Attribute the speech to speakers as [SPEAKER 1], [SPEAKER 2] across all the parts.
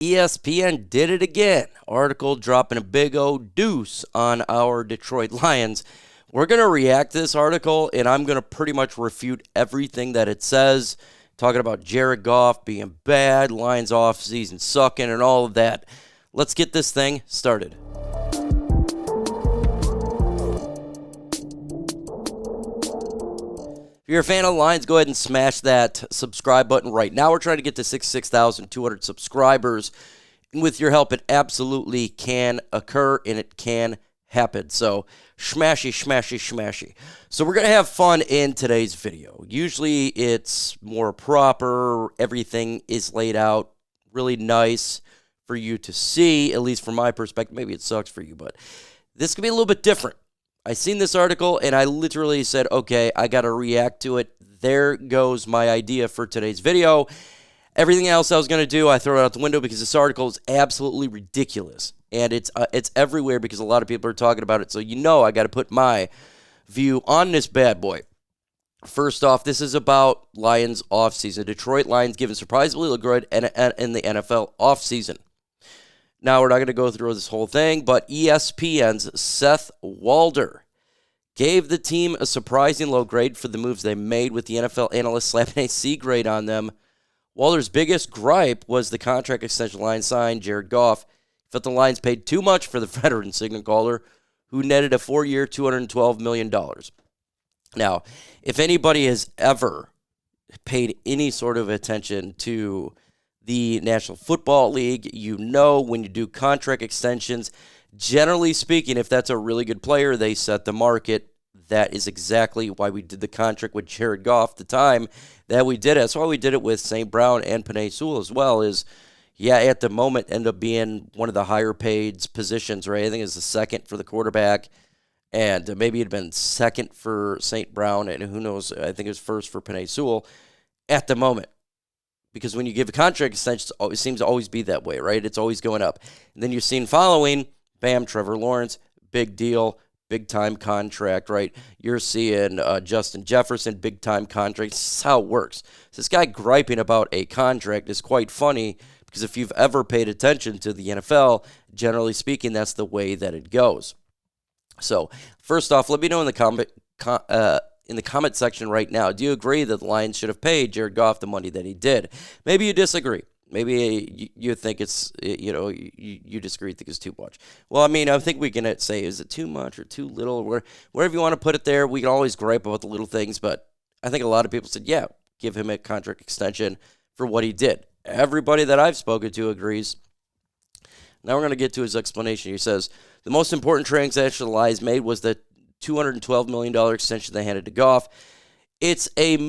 [SPEAKER 1] ESPN did it again. Article dropping a big old deuce on our Detroit Lions. We're going to react to this article, and I'm going to pretty much refute everything that it says, talking about Jared Goff being bad, Lions offseason sucking, and all of that. Let's get this thing started. If you're a fan of the Lions, go ahead and smash that subscribe button right now. We're trying to get to 66,200 subscribers. And with your help, it absolutely can occur and it can happen. So, smashy, smashy, smashy. So, we're going to have fun in today's video. Usually, it's more proper. Everything is laid out really nice for you to see, at least from my perspective. Maybe it sucks for you, but this could be a little bit different. I seen this article, and I literally said, okay, I got to react to it. There goes my idea for today's video. Everything else I was going to do, I throw it out the window because this article is absolutely ridiculous. And it's everywhere because a lot of people are talking about it. So I got to put my view on this bad boy. First off, this is about Lions offseason. Detroit Lions given surprisingly look good in the NFL offseason. Now, we're not going to go through this whole thing, but ESPN's Seth Walder gave the team a surprising low grade for the moves they made, with the NFL Analyst slapping a C grade on them. Walder's biggest gripe was the contract extension Lions signed Jared Goff. He felt the Lions paid too much for the veteran signal caller, who netted a 4-year, $212 million. Now, if anybody has ever paid any sort of attention to the National Football League, when you do contract extensions, generally speaking, if that's a really good player, they set the market. That is exactly why we did the contract with Jared Goff the time that we did it. That's why we did it with St. Brown and Penei Sewell as well, at the moment, end up being one of the higher paid positions, right? I think it's the second for the quarterback, and maybe it had been second for St. Brown, and who knows, I think it was first for Penei Sewell at the moment. Because when you give a contract extension, it seems to always be that way, right? It's always going up. And then you're seeing following, bam, Trevor Lawrence, big deal, big-time contract, right? You're seeing Justin Jefferson, big-time contract. This is how it works. So this guy griping about a contract is quite funny, because if you've ever paid attention to the NFL, generally speaking, that's the way that it goes. So, first off, let me know in the comment section right now, do you agree that the Lions should have paid Jared Goff the money that he did? Maybe you disagree. Maybe you think it's, you disagree, think it's too much. Well, I think we can say, is it too much or too little? Wherever you want to put it there, we can always gripe about the little things, but I think a lot of people said, yeah, give him a contract extension for what he did. Everybody that I've spoken to agrees. Now we're going to get to his explanation. He says, the most important transaction the Lions made was the $212 million extension they handed to Goff. It's not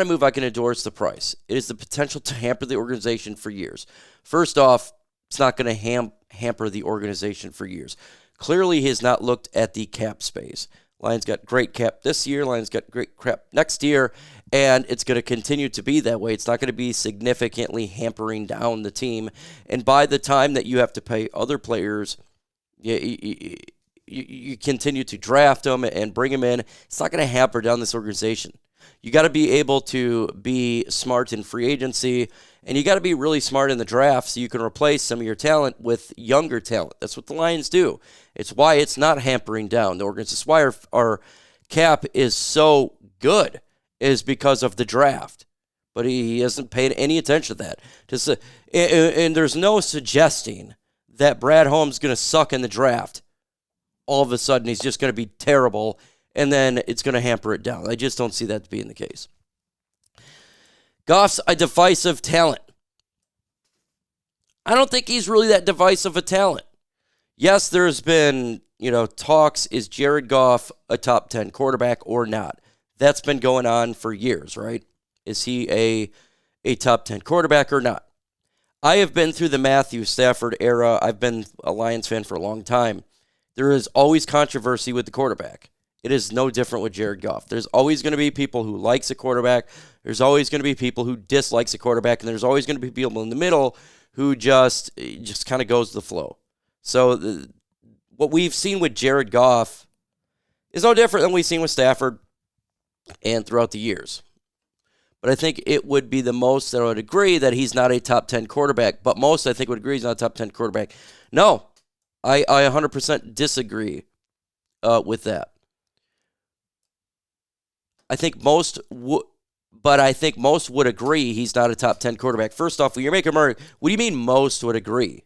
[SPEAKER 1] a move I can endorse the price. It is the potential to hamper the organization for years. First off, it's not going to hamper the organization for years. Clearly, he has not looked at the cap space. Lions got great cap this year. Lions got great cap next year, and it's going to continue to be that way. It's not going to be significantly hampering down the team. And by the time that you have to pay other players, you continue to draft them and bring them in, it's not going to hamper down this organization. You got to be able to be smart in free agency, and you got to be really smart in the draft so you can replace some of your talent with younger talent. That's what the Lions do. It's why it's not hampering down the organization. It's why our cap is so good, is because of the draft. But he hasn't paid any attention to that. And there's no suggesting that Brad Holmes is going to suck in the draft. All of a sudden, he's just going to be terrible, and then it's going to hamper it down. I just don't see that being the case. Goff's a divisive talent. I don't think he's really that divisive a talent. Yes, there's been, talks, is Jared Goff a top 10 quarterback or not? That's been going on for years, right? Is he a top 10 quarterback or not? I have been through the Matthew Stafford era. I've been a Lions fan for a long time. There is always controversy with the quarterback. It is no different with Jared Goff. There's always going to be people who likes a quarterback. There's always going to be people who dislikes a quarterback. And there's always going to be people in the middle who just kind of goes with the flow. So what we've seen with Jared Goff is no different than we've seen with Stafford and throughout the years. but I think it would be the most that would agree that he's not a top 10 quarterback. But most, I think, would agree he's not a top 10 quarterback. No, I 100% disagree with that. I think most would, but I think most would agree he's not a top 10 quarterback. First off, when you're making what do you mean most would agree?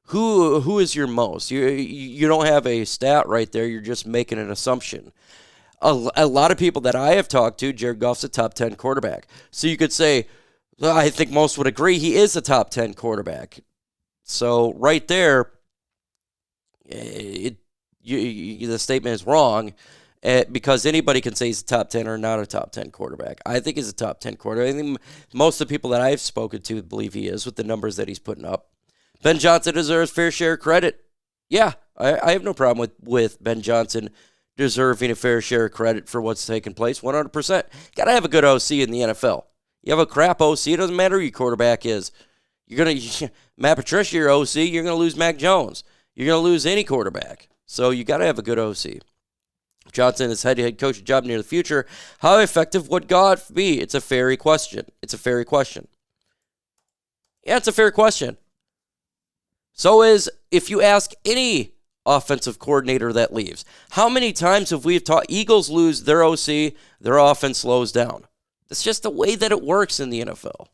[SPEAKER 1] Who is your most? You don't have a stat right there. You're just making an assumption. A lot of people that I have talked to, Jared Goff's a top 10 quarterback. So you could say, well, I think most would agree he is a top 10 quarterback. So right there, the statement is wrong because anybody can say he's a top 10 or not a top 10 quarterback. I think he's a top 10 quarterback. I think most of the people that I've spoken to believe he is with the numbers that he's putting up. Ben Johnson deserves fair share of credit. Yeah, I have no problem with Ben Johnson deserving a fair share of credit for what's taken place. 100%. Got to have a good OC in the NFL. You have a crap OC, it doesn't matter who your quarterback is. Matt Patricia, your OC, you're going to lose Mac Jones. You're going to lose any quarterback. So you got to have a good OC. Johnson is head coach job near the future. How effective would Goff be? It's a fair question. Yeah, it's a fair question. So is if you ask any offensive coordinator that leaves, how many times have we taught Eagles lose their OC, their offense slows down? It's just the way that it works in the NFL.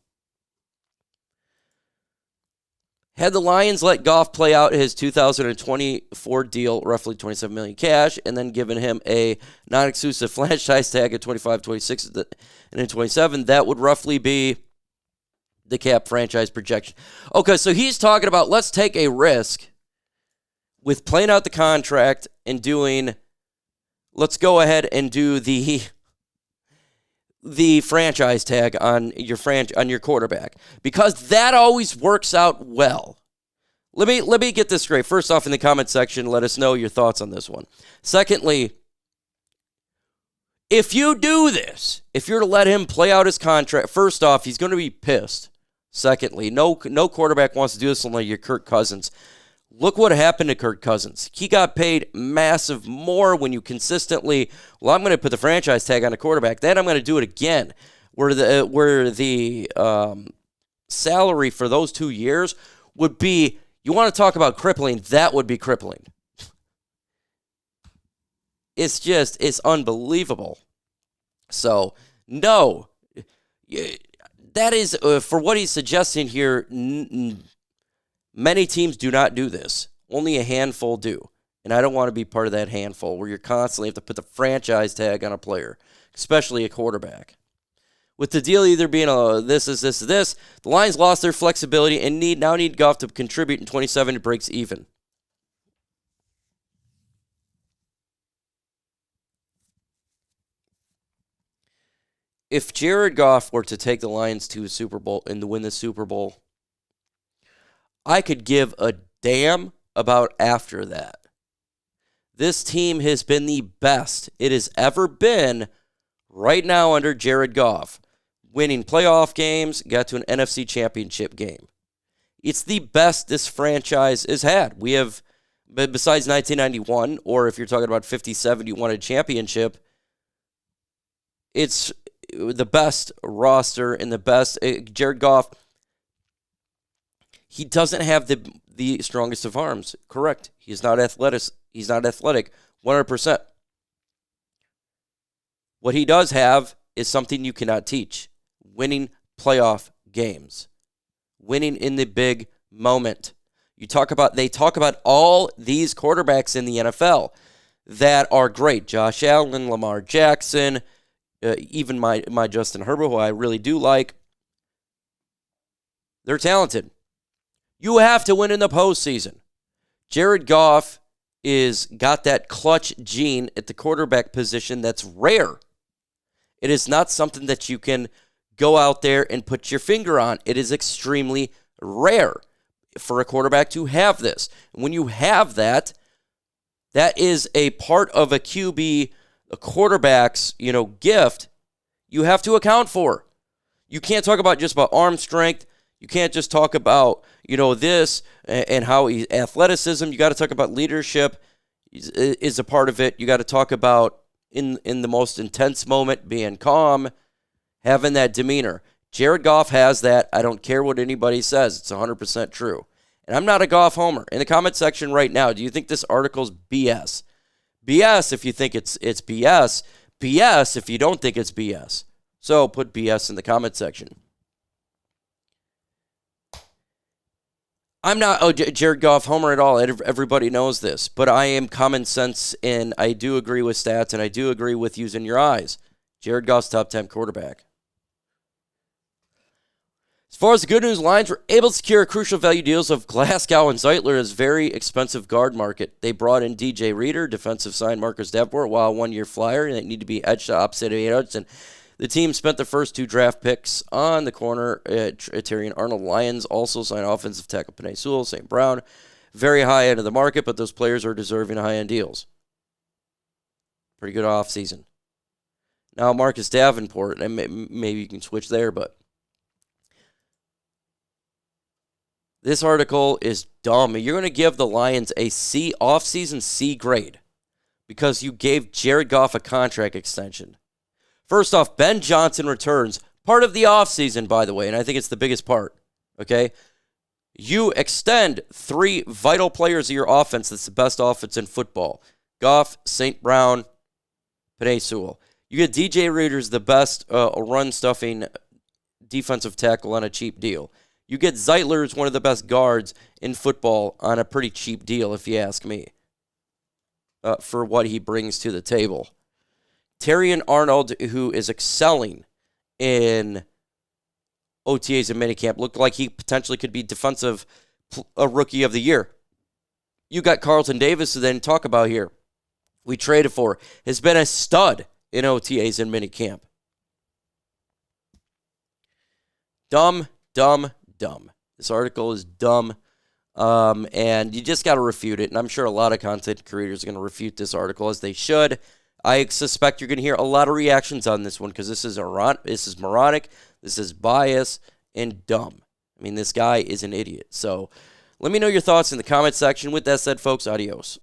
[SPEAKER 1] Had the Lions let Goff play out his 2024 deal, roughly $27 million cash, and then given him a non-exclusive franchise tag at 25, 26, and then 27, that would roughly be the cap franchise projection. Okay, so he's talking about let's take a risk with playing out the contract and let's go ahead and do the franchise tag on your quarterback, because that always works out well. Let me get this straight. First off, in the comment section, let us know your thoughts on this one. Secondly, if you do this, if you're to let him play out his contract, first off, he's going to be pissed. Secondly, no quarterback wants to do this unless you're Kirk Cousins. Look what happened to Kirk Cousins. He got paid massive more when you consistently, I'm going to put the franchise tag on a quarterback. Then I'm going to do it again, where the salary for those 2 years would be, you want to talk about crippling, that would be crippling. It's unbelievable. So, no. That is, for what he's suggesting here, many teams do not do this. Only a handful do. And I don't want to be part of that handful where you constantly have to put the franchise tag on a player, especially a quarterback. With the deal either being this, the Lions lost their flexibility and now need Goff to contribute in 27 to breaks even. If Jared Goff were to take the Lions to a Super Bowl and to win the Super Bowl, I could give a damn about after that. This team has been the best it has ever been right now under Jared Goff. Winning playoff games, got to an NFC championship game. It's the best this franchise has had. We have, besides 1991, or if you're talking about 57, you won a championship, it's the best roster and the best. Jared Goff, he doesn't have the strongest of arms. Correct. He's not athletic. 100%. What he does have is something you cannot teach. Winning playoff games. Winning in the big moment. They talk about all these quarterbacks in the NFL that are great. Josh Allen, Lamar Jackson, even my Justin Herbert, who I really do like. They're talented. You have to win in the postseason. Jared Goff got that clutch gene at the quarterback position that's rare. It is not something that you can go out there and put your finger on. It is extremely rare for a quarterback to have this. And when you have that, that is a part of a QB, a quarterback's, gift you have to account for. You can't talk about just about arm strength. You can't just talk about, this and how athleticism. You got to talk about leadership is a part of it. You got to talk about in the most intense moment being calm, having that demeanor. Jared Goff has that. I don't care what anybody says. It's 100% true. And I'm not a Goff homer. In the comment section right now, do you think this article's BS? BS if you think it's BS. BS if you don't think it's BS. So put BS in the comment section. I'm not Jared Goff homer at all. Everybody knows this. But I am common sense, and I do agree with stats, and I do agree with using your eyes. Jared Goff's top 10 quarterback. As far as the good news, Lions were able to secure crucial value deals of Glasgow and Zeitler's very expensive guard market. They brought in DJ Reader, defensive sign Marcus Davenport, while a one-year flyer, and they need to be edged to opposite of Hudson. The team spent the first 2 draft picks on the corner. Terrion Arnold. Lions also signed offensive tackle Penei Sewell, St. Brown. Very high end of the market, but those players are deserving of high-end deals. Pretty good offseason. Now Marcus Davenport, and maybe you can switch there, but this article is dumb. You're going to give the Lions a C, offseason C grade, because you gave Jared Goff a contract extension. First off, Ben Johnson returns. Part of the offseason, by the way, and I think it's the biggest part, okay? You extend 3 vital players of your offense that's the best offense in football. Goff, St. Brown, Penei Sewell. You get DJ Reader's the best run-stuffing defensive tackle on a cheap deal. You get Zeitler's one of the best guards in football on a pretty cheap deal, if you ask me, for what he brings to the table. Terrion Arnold, who is excelling in OTAs and minicamp, looked like he potentially could be defensive rookie of the year. You got Carlton Davis, who then talk about here, we traded for, has been a stud in OTAs and minicamp. Dumb. This article is dumb, and you just got to refute it, and I'm sure a lot of content creators are going to refute this article, as they should. I suspect you're going to hear a lot of reactions on this one, because this is moronic, this is biased, and dumb. I mean, this guy is an idiot. So let me know your thoughts in the comment section. With that said, folks, adios.